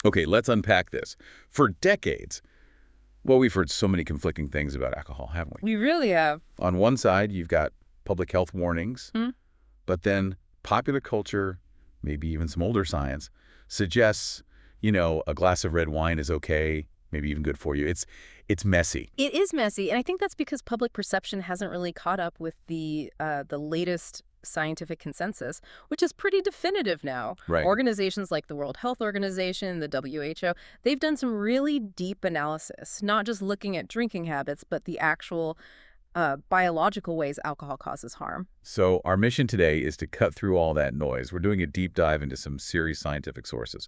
Okay, let's unpack this. For decades, well, we've heard so many conflicting things about alcohol, haven't we? We really have. On one side, you've got public health warnings, Hmm? but then popular culture, maybe even some older science, suggests, a glass of red wine is okay, maybe even good for you. It's messy. It is messy, and I think that's because public perception hasn't really caught up with the latest scientific consensus, which is pretty definitive now. Right. Organizations like the World Health Organization, the WHO, they've done some really deep analysis, not just looking at drinking habits, but the actual biological ways alcohol causes harm. So our mission today is to cut through all that noise. We're doing a deep dive into some serious scientific sources,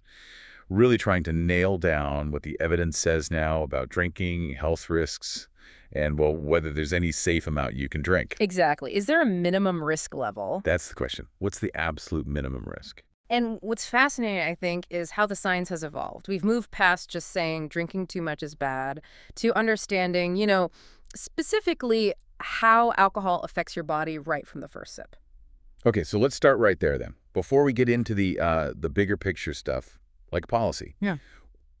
really trying to nail down what the evidence says now about drinking, health risks, and, well, whether there's any safe amount you can drink. Exactly. Is there a minimum risk level? That's the question. What's the absolute minimum risk? And what's fascinating, I think, is how the science has evolved. We've moved past just saying drinking too much is bad to understanding, specifically how alcohol affects your body right from the first sip. Okay, so let's start right there then. Before we get into the bigger picture stuff, like policy. Yeah.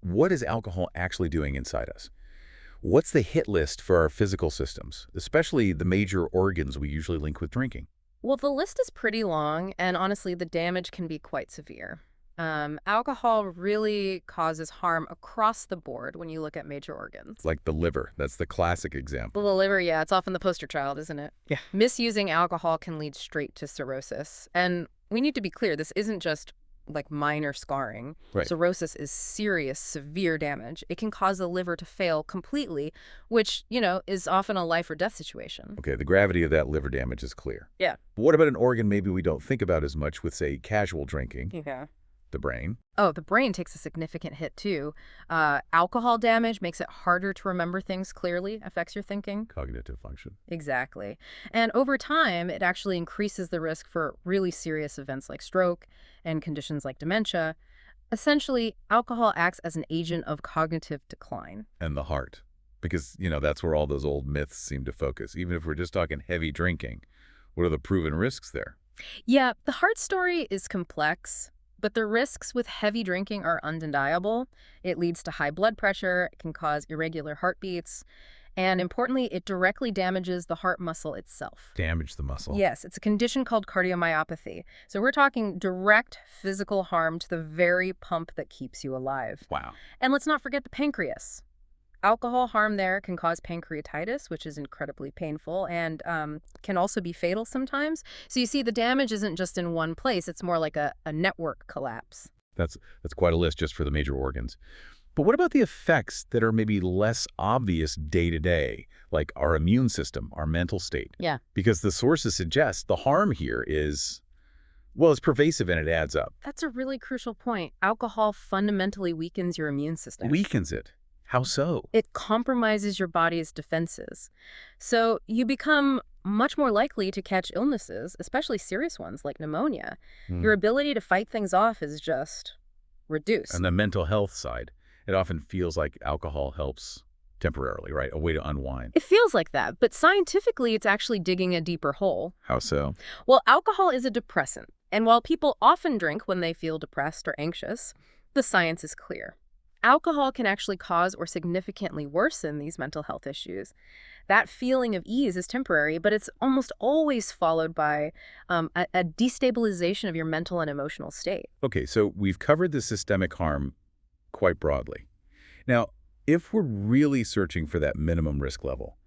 What is alcohol actually doing inside us? What's the hit list for our physical systems, especially the major organs we usually link with drinking? Well, the list is pretty long, and honestly, the damage can be quite severe. Alcohol really causes harm across the board when you look at major organs. Like the liver. That's the classic example. Well, the liver, yeah, it's often the poster child, isn't it? Yeah. Misusing alcohol can lead straight to cirrhosis. And we need to be clear, this isn't just like minor scarring. Right. Cirrhosis is serious, severe damage. It can cause the liver to fail completely, which, is often a life or death situation. Okay, the gravity of that liver damage is clear. Yeah. But what about an organ maybe we don't think about as much with, say, casual drinking? Yeah. The brain. Oh, the brain takes a significant hit, too. Alcohol damage makes it harder to remember things clearly, affects your thinking. Cognitive function. Exactly. And over time, it actually increases the risk for really serious events like stroke and conditions like dementia. Essentially, alcohol acts as an agent of cognitive decline. And the heart. Because, that's where all those old myths seem to focus. Even if we're just talking heavy drinking, what are the proven risks there? Yeah, the heart story is complex, but the risks with heavy drinking are undeniable. It leads to high blood pressure, it can cause irregular heartbeats, and importantly, it directly damages the heart muscle itself. Damage the muscle. Yes, it's a condition called cardiomyopathy. So we're talking direct physical harm to the very pump that keeps you alive. Wow. And let's not forget the pancreas. Alcohol harm there can cause pancreatitis, which is incredibly painful and can also be fatal sometimes. So you see, the damage isn't just in one place. It's more like a network collapse. That's quite a list just for the major organs. But what about the effects that are maybe less obvious day to day, like our immune system, our mental state? Yeah. Because the sources suggest the harm here is, well, it's pervasive and it adds up. That's a really crucial point. Alcohol fundamentally weakens your immune system. Weakens it. How so? It compromises your body's defenses. So you become much more likely to catch illnesses, especially serious ones like pneumonia. Your ability to fight things off is just reduced. On the mental health side, it often feels like alcohol helps temporarily, right? A way to unwind. It feels like that, but scientifically, it's actually digging a deeper hole. How so? Well, alcohol is a depressant, and while people often drink when they feel depressed or anxious, the science is clear. Alcohol can actually cause or significantly worsen these mental health issues. That feeling of ease is temporary, but it's almost always followed by a destabilization of your mental and emotional state. Okay, so we've covered the systemic harm quite broadly. Now, if we're really searching for that minimum risk level,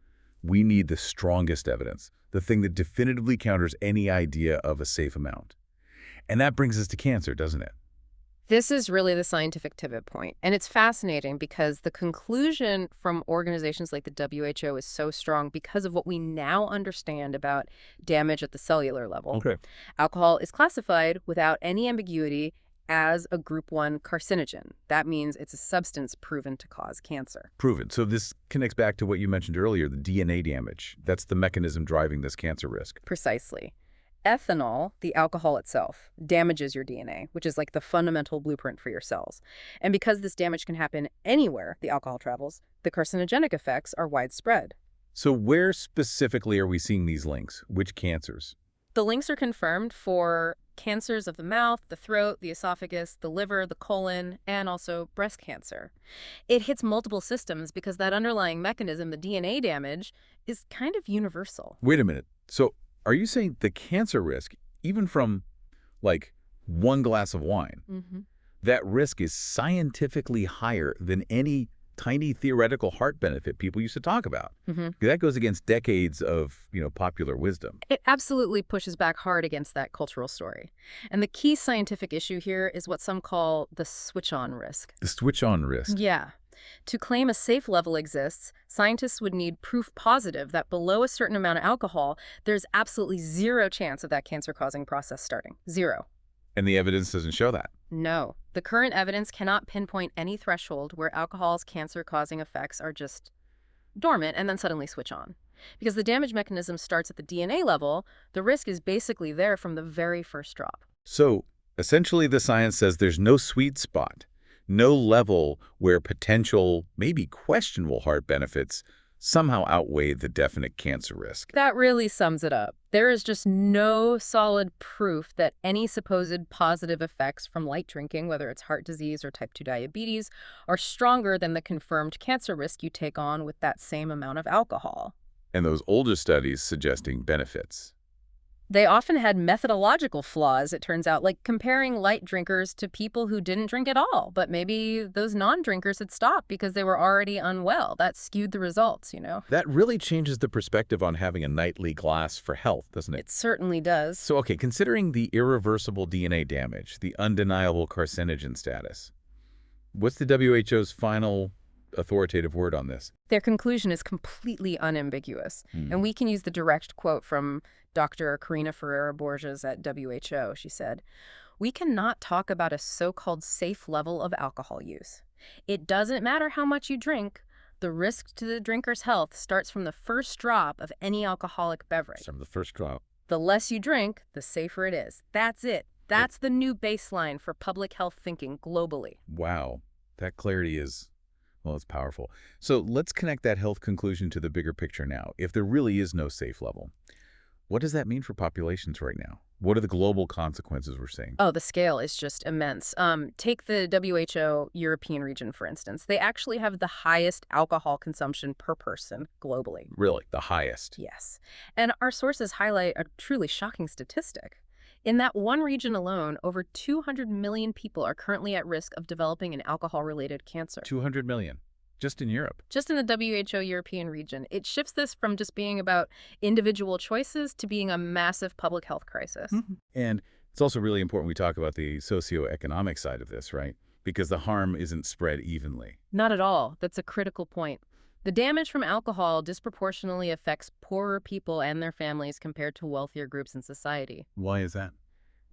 we need the strongest evidence, the thing that definitively counters any idea of a safe amount. And that brings us to cancer, doesn't it? This is really the scientific pivot point, and it's fascinating because the conclusion from organizations like the WHO is so strong because of what we now understand about damage at the cellular level. Okay. Alcohol is classified without any ambiguity as a group 1 carcinogen. That means it's a substance proven to cause cancer. Proven. So this connects back to what you mentioned earlier, the DNA damage. That's the mechanism driving this cancer risk. Precisely. Ethanol, the alcohol itself, damages your DNA, which is like the fundamental blueprint for your cells. And because this damage can happen anywhere the alcohol travels, the carcinogenic effects are widespread. So where specifically are we seeing these links? Which cancers? The links are confirmed for cancers of the mouth, the throat, the esophagus, the liver, the colon, and also breast cancer. It hits multiple systems because that underlying mechanism, the DNA damage, is kind of universal. Wait a minute. So are you saying the cancer risk, even from, like, one glass of wine, that risk is scientifically higher than any tiny theoretical heart benefit people used to talk about? That goes against decades of, popular wisdom. It absolutely pushes back hard against that cultural story. And the key scientific issue here is what some call the switch-on risk. The switch-on risk. Yeah. To claim a safe level exists, scientists would need proof positive that below a certain amount of alcohol, there's absolutely zero chance of that cancer-causing process starting. Zero. And the evidence doesn't show that. No. The current evidence cannot pinpoint any threshold where alcohol's cancer-causing effects are just dormant and then suddenly switch on. Because the damage mechanism starts at the DNA level, the risk is basically there from the very first drop. So essentially the science says there's no sweet spot, no level where potential, maybe questionable heart benefits somehow outweigh the definite cancer risk. That really sums it up. There is just no solid proof that any supposed positive effects from light drinking, whether it's heart disease or type 2 diabetes, are stronger than the confirmed cancer risk you take on with that same amount of alcohol. And those older studies suggesting benefits. They often had methodological flaws, it turns out, like comparing light drinkers to people who didn't drink at all. But maybe those non-drinkers had stopped because they were already unwell. That skewed the results, That really changes the perspective on having a nightly glass for health, doesn't it? It certainly does. So, okay, considering the irreversible DNA damage, the undeniable carcinogen status, what's the WHO's final authoritative word on this? Their conclusion is completely unambiguous. And we can use the direct quote from Dr. Karina Ferreira-Borges at WHO. She said, "We cannot talk about a so-called safe level of alcohol use. It doesn't matter how much you drink. The risk to the drinker's health starts from the first drop of any alcoholic beverage. From the first drop. The less you drink, the safer it is. That's it. That's the new baseline for public health thinking globally." Wow. That clarity is, well, it's powerful. So let's connect that health conclusion to the bigger picture now. If there really is no safe level, what does that mean for populations right now? What are the global consequences we're seeing? Oh, the scale is just immense. Take the WHO European region, for instance. They actually have the highest alcohol consumption per person globally. Really? The highest? Yes. And our sources highlight a truly shocking statistic. In that one region alone, over 200 million people are currently at risk of developing an alcohol-related cancer. 200 million. Just in Europe. Just in the WHO European region. It shifts this from just being about individual choices to being a massive public health crisis. And it's also really important we talk about the socioeconomic side of this, right? Because the harm isn't spread evenly. Not at all. That's a critical point. The damage from alcohol disproportionately affects poorer people and their families compared to wealthier groups in society. Why is that?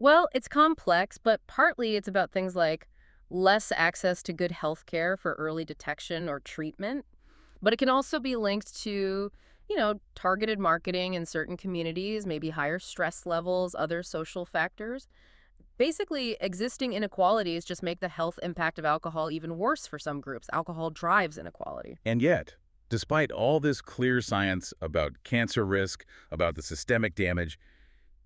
Well, it's complex, but partly it's about things like less access to good health care for early detection or treatment. But it can also be linked to, targeted marketing in certain communities, maybe higher stress levels, other social factors. Basically, existing inequalities just make the health impact of alcohol even worse for some groups. Alcohol drives inequality. And yet, despite all this clear science about cancer risk, about the systemic damage,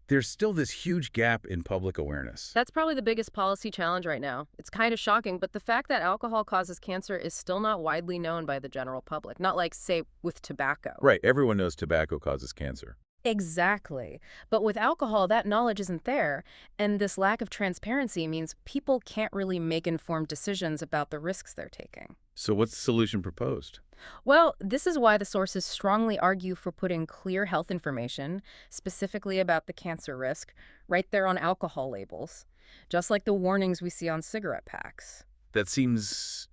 there's still this huge gap in public awareness. That's probably the biggest policy challenge right now. It's kind of shocking, but the fact that alcohol causes cancer is still not widely known by the general public. Not like, say, with tobacco. Right. Everyone knows tobacco causes cancer. Exactly. But with alcohol, that knowledge isn't there. And this lack of transparency means people can't really make informed decisions about the risks they're taking. So what's the solution proposed? Well, this is why the sources strongly argue for putting clear health information, specifically about the cancer risk, right there on alcohol labels, just like the warnings we see on cigarette packs. That seems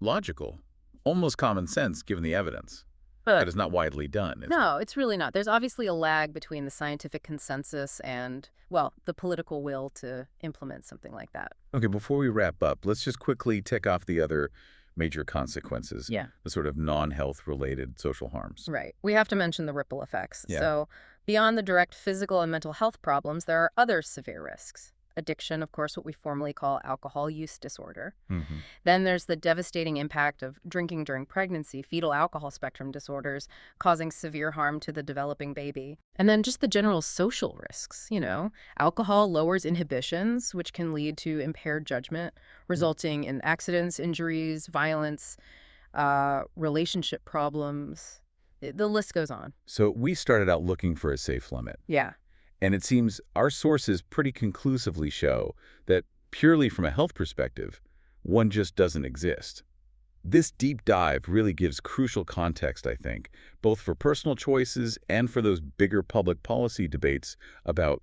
logical, almost common sense given the evidence. That is not widely done. No, it's really not. There's obviously a lag between the scientific consensus and, well, the political will to implement something like that. Okay, before we wrap up, let's just quickly tick off the other major consequences. Yeah. The sort of non-health related social harms. Right. We have to mention the ripple effects. Yeah. So beyond the direct physical and mental health problems, there are other severe risks. addiction, of course, what we formally call alcohol use disorder. Hmm. Then there's the devastating impact of drinking during pregnancy, fetal alcohol spectrum disorders, causing severe harm to the developing baby. And then just the general social risks, Alcohol lowers inhibitions, which can lead to impaired judgment, resulting in accidents, injuries, violence, relationship problems. The list goes on. So we started out looking for a safe limit. Yeah. And it seems our sources pretty conclusively show that purely from a health perspective, one just doesn't exist. This deep dive really gives crucial context, I think, both for personal choices and for those bigger public policy debates about,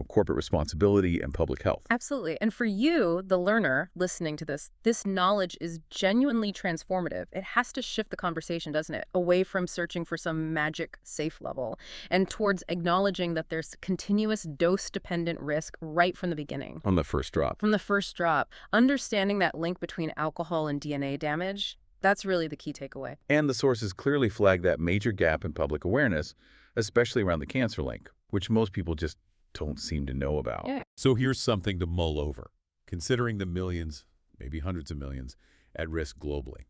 corporate responsibility and public health. Absolutely. And for you, the learner listening to this knowledge is genuinely transformative. It has to shift the conversation, doesn't it? Away from searching for some magic safe level and towards acknowledging that there's continuous dose-dependent risk right from the beginning. On the first drop. From the first drop, understanding that link between alcohol and DNA damage, that's really the key takeaway. And the sources clearly flag that major gap in public awareness, especially around the cancer link, which most people just don't seem to know about. Yeah. So here's something to mull over. Considering the millions, maybe hundreds of millions, at risk globally,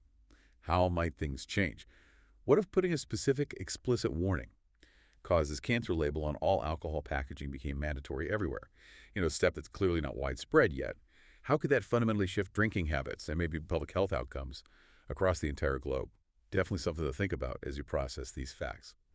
how might things change? What if putting a specific explicit warning causes cancer label on all alcohol packaging became mandatory everywhere? A step that's clearly not widespread yet. How could that fundamentally shift drinking habits and maybe public health outcomes across the entire globe? Definitely something to think about as you process these facts.